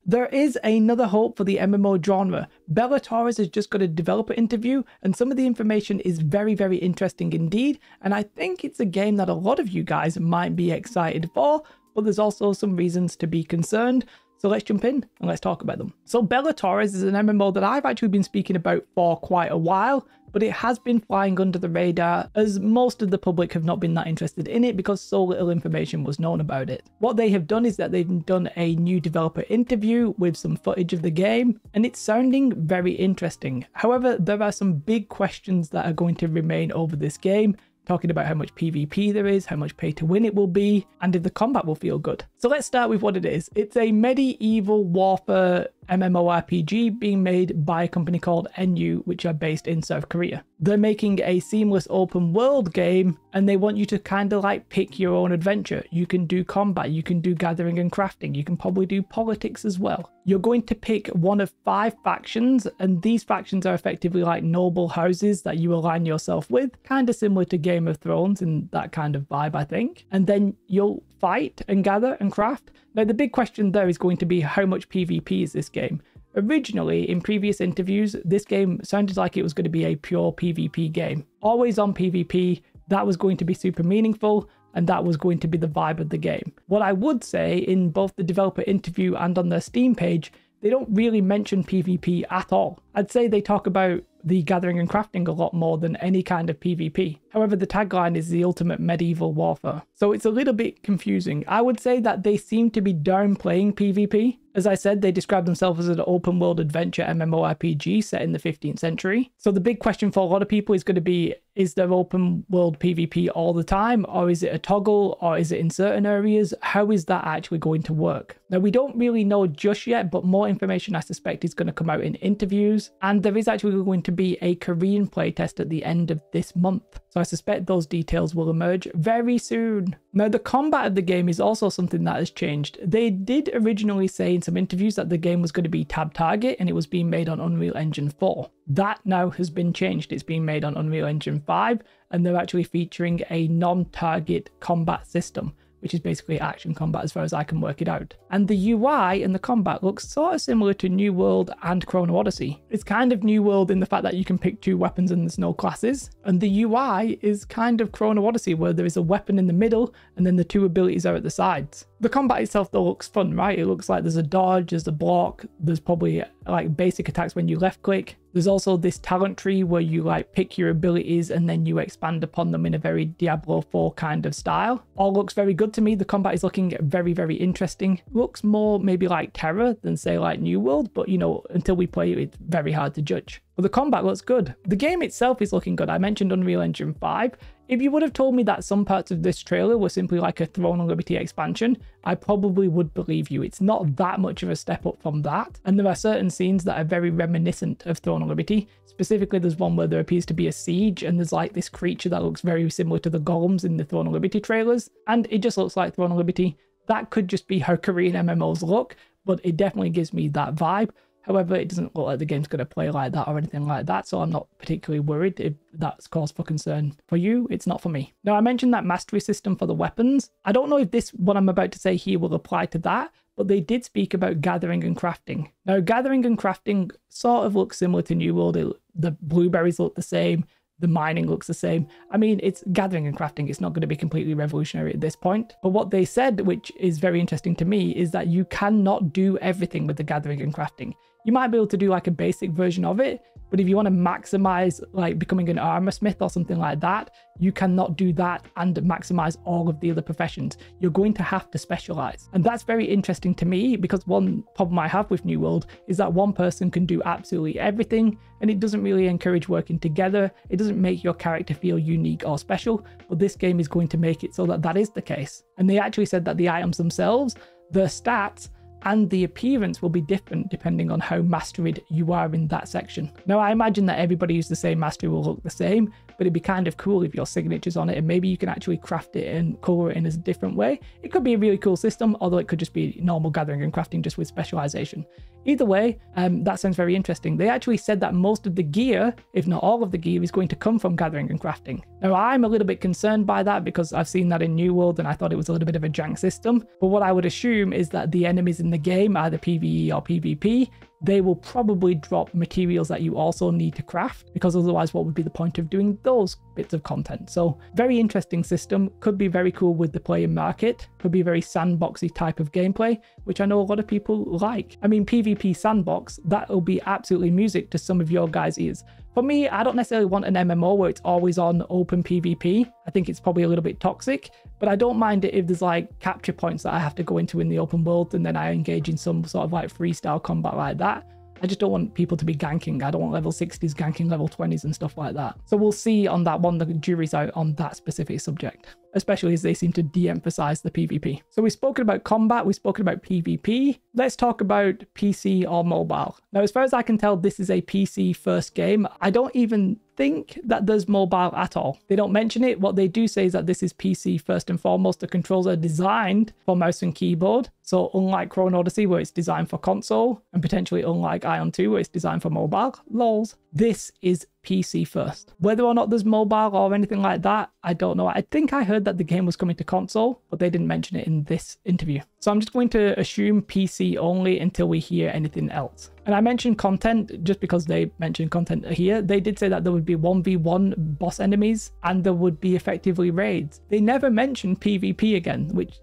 There is another hope for the MMO genre. Bellatores has just got a developer interview, and some of the information is very, very interesting indeed, and I think it's a game that a lot of you guys might be excited for, but there's also some reasons to be concerned. So let's jump in and let's talk about them. So Bellatores is an MMO that I've actually been speaking about for quite a while, but it has been flying under the radar as most of the public have not been that interested in it because so little information was known about it. What they have done is that they've done a new developer interview with some footage of the game, and it's sounding very interesting. However, there are some big questions that are going to remain over this game, talking about how much PvP there is, how much pay to win it will be, and if the combat will feel good. So let's start with what it is. It's a medieval warfare MMORPG being made by a company called NU, which are based in South Korea. They're making a seamless open world game, and they want you to kind of like pick your own adventure. You can do combat, you can do gathering and crafting, you can probably do politics as well. You're going to pick one of 5 factions, and these factions are effectively like noble houses that you align yourself with, kind of similar to Game of Thrones in that kind of vibe, I think. And then you'll fight and gather and craft. Now, the big question there is going to be how much PvP is this game? Originally, in previous interviews, this game sounded like it was going to be a pure PvP game. Always on PvP, that was going to be super meaningful, and that was going to be the vibe of the game. What I would say in both the developer interview and on their Steam page, they don't really mention PvP at all. I'd say they talk about the gathering and crafting a lot more than any kind of PvP. However, the tagline is the ultimate medieval warfare. So it's a little bit confusing. I would say that they seem to be downplaying PvP. As I said, they describe themselves as an open world adventure MMORPG set in the 15th century. So the big question for a lot of people is going to be, is there open world PvP all the time? Or is it a toggle? Or is it in certain areas? How is that actually going to work? Now, we don't really know just yet, but more information I suspect is going to come out in interviews. And there is actually going to be a Korean playtest at the end of this month. So I suspect those details will emerge very soon. Now, the combat of the game is also something that has changed. They did originally say in some interviews that the game was going to be tab target and it was being made on Unreal Engine 4. That now has been changed. It's being made on Unreal Engine 5, and they're actually featuring a non-target combat system, which is basically action combat as far as I can work it out. And the UI and the combat looks sort of similar to New World and Chrono Odyssey. It's kind of New World in the fact that you can pick 2 weapons and there's no classes. And the UI is kind of Chrono Odyssey, where there is a weapon in the middle and then the 2 abilities are at the sides. The combat itself though looks fun, right? It looks like there's a dodge, there's a block, there's probably like basic attacks when you left click. There's also this talent tree where you like pick your abilities and then you expand upon them in a very Diablo 4 kind of style. All looks very good to me. The combat is looking very, very interesting. Looks more maybe like Terra than say like New World, but you know, until we play it, it's very hard to judge. But the combat looks good. The game itself is looking good. I mentioned Unreal Engine 5. If you would have told me that some parts of this trailer were simply like a Throne of Liberty expansion, I probably would believe you. It's not that much of a step up from that. And there are certain scenes that are very reminiscent of Throne of Liberty. Specifically, there's one where there appears to be a siege and there's like this creature that looks very similar to the golems in the Throne of Liberty trailers. And it just looks like Throne of Liberty. That could just be how Korean MMOs look, but it definitely gives me that vibe. However, it doesn't look like the game's going to play like that or anything like that, so I'm not particularly worried. If that's cause for concern for you, it's not for me. Now, I mentioned that mastery system for the weapons. I don't know if what I'm about to say here will apply to that, but they did speak about gathering and crafting. Now, gathering and crafting sort of looks similar to New World. The blueberries look the same. The mining looks the same. I mean, it's gathering and crafting. It's not going to be completely revolutionary at this point. But what they said, which is very interesting to me, is that you cannot do everything with the gathering and crafting. You might be able to do like a basic version of it, but if you want to maximize like becoming an armor smith or something like that, you cannot do that and maximize all of the other professions. You're going to have to specialize. And that's very interesting to me, because one problem I have with New World is that one person can do absolutely everything, and it doesn't really encourage working together. It doesn't make your character feel unique or special, but this game is going to make it so that that is the case. And they actually said that the items themselves, their stats, and the appearance will be different depending on how masteried you are in that section. Now, I imagine that everybody who's the same mastery will look the same, but it'd be kind of cool if your signature's on it and maybe you can actually craft it and color it in a different way. It could be a really cool system, although it could just be normal gathering and crafting just with specialization. Either way, that sounds very interesting. They actually said that most of the gear, if not all of the gear, is going to come from gathering and crafting. Now, I'm a little bit concerned by that because I've seen that in New World and I thought it was a little bit of a jank system. But what I would assume is that the enemies in the the game, either PvE or PvP, they will probably drop materials that you also need to craft, because otherwise what would be the point of doing those bits of content? So very interesting system, could be very cool with the player market, could be a very sandboxy type of gameplay, which I know a lot of people like. I mean, PvP sandbox, that'll be absolutely music to some of your guys' ears. For me, I don't necessarily want an MMO where it's always on open PvP. I think it's probably a little bit toxic, but I don't mind it if there's like capture points that I have to go into in the open world and then I engage in some sort of like freestyle combat like that. I just don't want people to be ganking. I don't want level 60s ganking level 20s and stuff like that. So we'll see on that one, the jury's out on that specific subject, especially as they seem to de-emphasize the PvP. So we've spoken about combat, we've spoken about PvP. Let's talk about PC or mobile. Now, as far as I can tell, this is a PC first game. I don't even think that there's mobile at all. They don't mention it. What they do say is that this is PC first and foremost. The controls are designed for mouse and keyboard. So unlike Chrono Odyssey, where it's designed for console, and potentially unlike Ion 2, where it's designed for mobile, lols, this is PC first. Whether or not there's mobile or anything like that, I don't know. I think I heard that the game was coming to console, but they didn't mention it in this interview. So I'm just going to assume PC only until we hear anything else. And I mentioned content just because they mentioned content here. They did say that there would be 1v1 boss enemies and there would be effectively raids. They never mentioned PvP again, which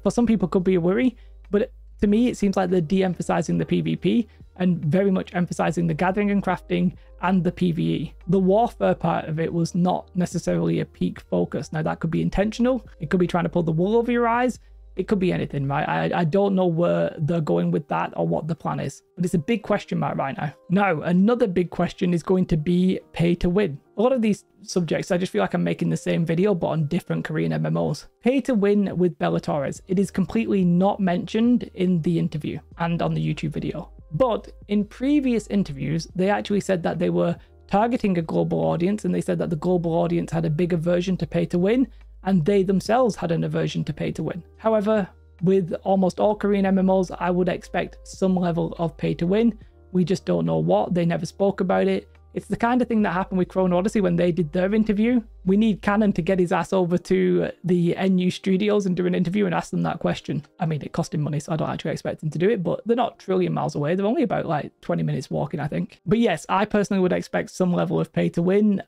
for some people could be a worry, but to me, it seems like they're de-emphasizing the PvP and very much emphasizing the gathering and crafting and the PvE. The warfare part of it was not necessarily a peak focus. Now, that could be intentional. It could be trying to pull the wool over your eyes. It could be anything, right? I don't know where they're going with that or what the plan is, but it's a big question mark right now. Now, another big question is going to be pay to win. A lot of these subjects, I just feel like I'm making the same video, but on different Korean MMOs. Pay to win with Bellatores. It is completely not mentioned in the interview and on the YouTube video. But in previous interviews, they actually said that they were targeting a global audience, and they said that the global audience had a big aversion to pay to win, and they themselves had an aversion to pay to win. However, with almost all Korean MMOs, I would expect some level of pay to win. We just don't know what. They never spoke about it. It's the kind of thing that happened with Chrono Odyssey when they did their interview. We need Canon to get his ass over to the NU studios and do an interview and ask them that question. I mean, it cost him money, so I don't actually expect him to do it, but they're not a trillion miles away. They're only about like 20 minutes walking, I think. But yes, I personally would expect some level of pay to win.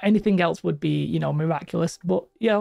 Anything else would be, you know, miraculous, but yeah,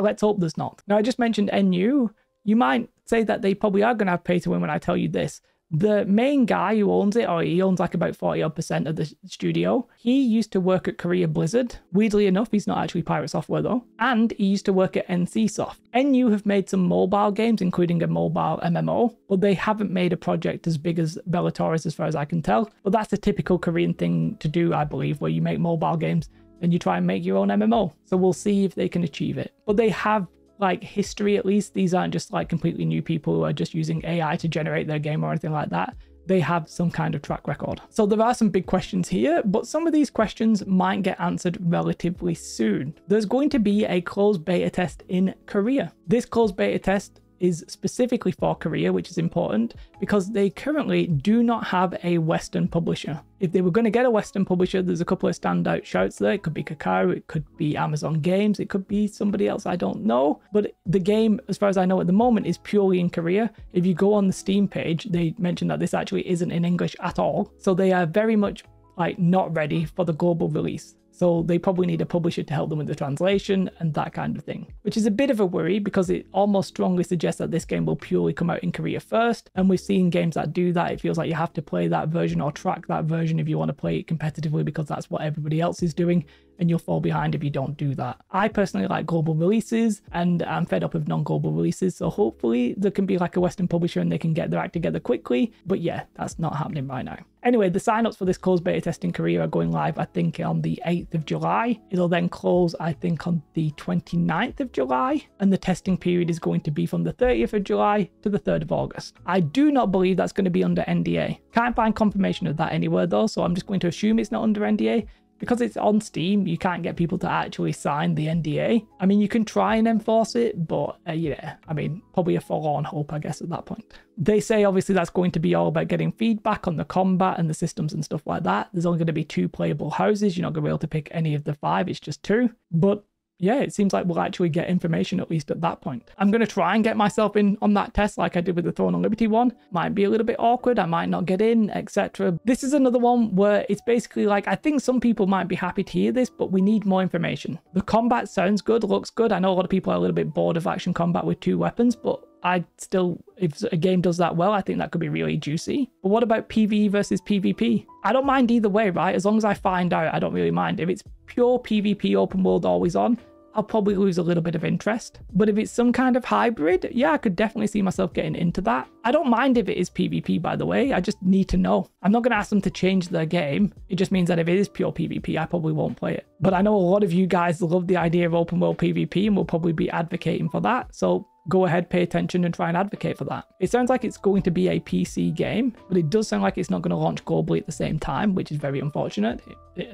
let's hope there's not. Now, I just mentioned NU. You might say that they probably are going to have pay to win when I tell you this. The main guy who owns it, or he owns like about 40% of the studio, he used to work at Korea Blizzard. Weirdly enough, he's not actually Pirate Software though. And he used to work at NCSoft. NU have made some mobile games, including a mobile MMO, but they haven't made a project as big as Bellatores as far as I can tell. But that's a typical Korean thing to do, I believe, where you make mobile games and you try and make your own MMO. So we'll see if they can achieve it. But they have like history, at least. These aren't just like completely new people who are just using AI to generate their game or anything like that. They have some kind of track record. So there are some big questions here, but some of these questions might get answered relatively soon. There's going to be a closed beta test in Korea. This closed beta test is specifically for Korea, which is important because they currently do not have a Western publisher. If they were going to get a Western publisher, there's a couple of standout shouts there. It could be Kakao, it could be Amazon Games, it could be somebody else, I don't know. But the game, as far as I know at the moment, is purely in Korea. If you go on the Steam page, they mention that this actually isn't in English at all. So they are very much like not ready for the global release. So they probably need a publisher to help them with the translation and that kind of thing, which is a bit of a worry because it almost strongly suggests that this game will purely come out in Korea first. And we've seen games that do that. It feels like you have to play that version or track that version if you want to play it competitively because that's what everybody else is doing. And you'll fall behind if you don't do that. I personally like global releases and I'm fed up with non-global releases. So hopefully there can be like a Western publisher and they can get their act together quickly. But yeah, that's not happening right now. Anyway, the signups for this closed beta test in Korea are going live, I think, on the 8th of July. It'll then close, I think, on the 29th of July. And the testing period is going to be from the 30th of July to the 3rd of August. I do not believe that's going to be under NDA. Can't find confirmation of that anywhere though, so I'm just going to assume it's not under NDA. Because it's on Steam, you can't get people to actually sign the NDA. I mean, you can try and enforce it, but yeah, I mean, probably a forlorn hope, I guess, at that point. They say, obviously, that's going to be all about getting feedback on the combat and the systems and stuff like that. There's only going to be 2 playable houses. You're not going to be able to pick any of the 5. It's just 2. But yeah, it seems like we'll actually get information at least at that point. I'm going to try and get myself in on that test like I did with the Throne of Liberty one. Might be a little bit awkward, I might not get in, etc. This is another one where it's basically like, I think some people might be happy to hear this, but we need more information. The combat sounds good, looks good. I know a lot of people are a little bit bored of action combat with 2 weapons, but I still, if a game does that well, I think that could be really juicy. But what about PvE versus PvP? I don't mind either way, right? As long as I find out, I don't really mind. If it's pure PvP open world always on, I'll probably lose a little bit of interest. But if it's some kind of hybrid, yeah, I could definitely see myself getting into that. I don't mind if it is PvP, by the way. I just need to know. I'm not going to ask them to change their game. It just means that if it is pure PvP, I probably won't play it. But I know a lot of you guys love the idea of open world PvP and will probably be advocating for that. So go ahead, pay attention and try and advocate for that. It sounds like it's going to be a PC game, but it does sound like it's not going to launch globally at the same time, which is very unfortunate.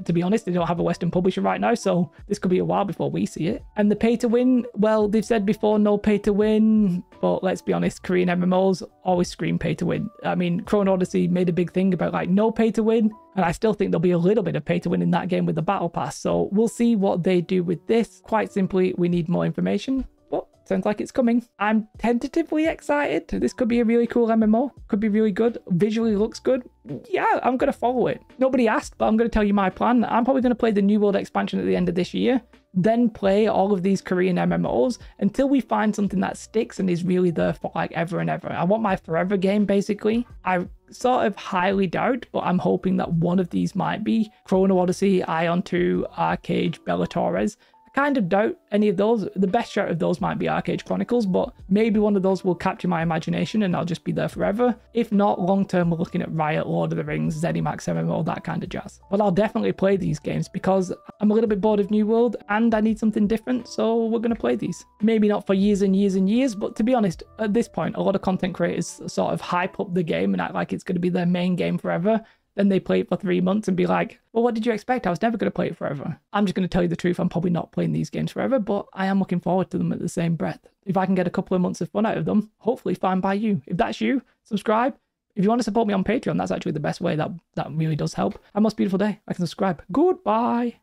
To be honest, they don't have a Western publisher right now, so this could be a while before we see it. And the pay to win, well, they've said before no pay to win, but let's be honest, Korean MMOs always scream pay to win. I mean, Chrono Odyssey made a big thing about like no pay to win, and I still think there'll be a little bit of pay to win in that game with the battle pass. So we'll see what they do with this. Quite simply, we need more information. Sounds like it's coming. I'm tentatively excited. This could be a really cool MMO. Could be really good. Visually looks good. Yeah, I'm going to follow it. Nobody asked, but I'm going to tell you my plan. I'm probably going to play the New World expansion at the end of this year, then play all of these Korean MMOs until we find something that sticks and is really there for like ever and ever. I want my forever game, basically. I sort of highly doubt, but I'm hoping that one of these might be Chrono Odyssey, Ion 2, Arcade, Bellatores. Kind of doubt any of those. The best shout of those might be Arcade Chronicles, but maybe one of those will capture my imagination and I'll just be there forever. If not, long term, we're looking at Riot, Lord of the Rings, ZeniMax MMO, that kind of jazz. But I'll definitely play these games because I'm a little bit bored of New World and I need something different, so we're going to play these. Maybe not for years and years and years, but to be honest, at this point, a lot of content creators sort of hype up the game and act like it's going to be their main game forever. Then they play it for 3 months and be like, well, what did you expect? I was never going to play it forever. I'm just going to tell you the truth. I'm probably not playing these games forever, but I am looking forward to them at the same breath. If I can get a couple of months of fun out of them, hopefully fine by you. If that's you, subscribe. If you want to support me on Patreon, that's actually the best way. That really does help. Have a most beautiful day. Like and subscribe. Goodbye.